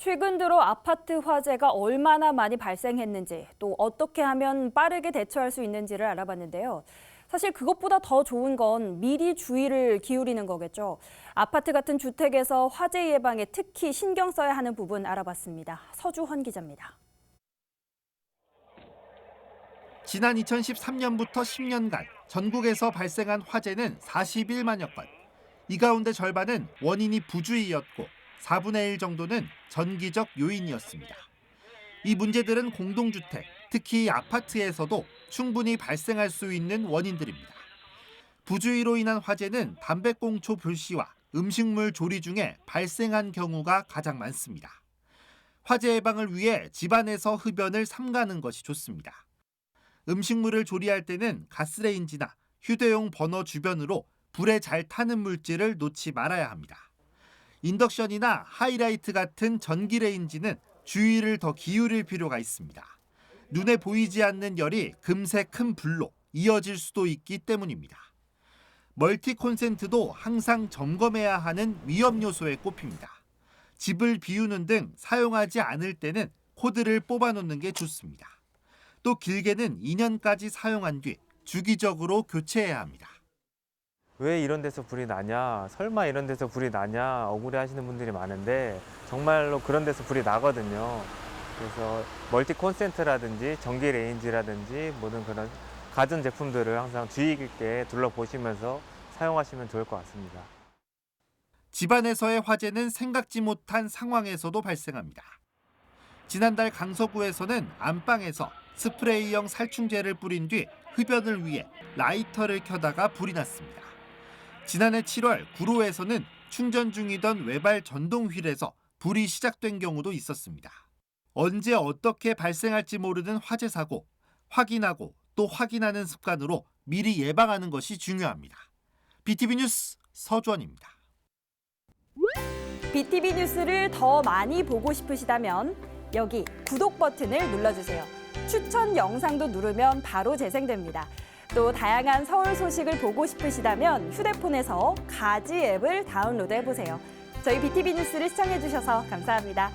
최근 들어 아파트 화재가 얼마나 많이 발생했는지, 또 어떻게 하면 빠르게 대처할 수 있는지를 알아봤는데요. 사실 그것보다 더 좋은 건 미리 주의를 기울이는 거겠죠. 아파트 같은 주택에서 화재 예방에 특히 신경 써야 하는 부분 알아봤습니다. 서주헌 기자입니다. 지난 2013년부터 10년간 전국에서 발생한 화재는 41만여 건. 이 가운데 절반은 원인이 부주의였고 4분의 1 정도는 전기적 요인이었습니다. 이 문제들은 공동주택, 특히 아파트에서도 충분히 발생할 수 있는 원인들입니다. 부주의로 인한 화재는 담배꽁초 불씨와 음식물 조리 중에 발생한 경우가 가장 많습니다. 화재 예방을 위해 집안에서 흡연을 삼가는 것이 좋습니다. 음식물을 조리할 때는 가스레인지나 휴대용 버너 주변으로 불에 잘 타는 물질을 놓지 말아야 합니다. 인덕션이나 하이라이트 같은 전기레인지는 주의를 더 기울일 필요가 있습니다. 눈에 보이지 않는 열이 금세 큰 불로 이어질 수도 있기 때문입니다. 멀티 콘센트도 항상 점검해야 하는 위험 요소에 꼽힙니다. 집을 비우는 등 사용하지 않을 때는 코드를 뽑아놓는 게 좋습니다. 또 길게는 2년까지 사용한 뒤 주기적으로 교체해야 합니다. 왜 이런 데서 불이 나냐, 설마 이런 데서 불이 나냐 억울해 하시는 분들이 많은데 정말로 그런 데서 불이 나거든요. 그래서 멀티 콘센트라든지 전기 레인지라든지 모든 그런 가전 제품들을 항상 주의 깊게 둘러보시면서 사용하시면 좋을 것 같습니다. 집안에서의 화재는 생각지 못한 상황에서도 발생합니다. 지난달 강서구에서는 안방에서 스프레이형 살충제를 뿌린 뒤 흡연을 위해 라이터를 켜다가 불이 났습니다. 지난해 7월 구로에서는 충전 중이던 외발 전동휠에서 불이 시작된 경우도 있었습니다. 언제 어떻게 발생할지 모르는 화재 사고, 확인하고 또 확인하는 습관으로 미리 예방하는 것이 중요합니다. BTV 뉴스 서주헌입니다. BTV 뉴스를 더 많이 보고 싶으시다면 여기 구독 버튼을 눌러주세요. 추천 영상도 누르면 바로 재생됩니다. 또 다양한 서울 소식을 보고 싶으시다면 휴대폰에서 가지 앱을 다운로드해보세요. 저희 BTV 뉴스를 시청해주셔서 감사합니다.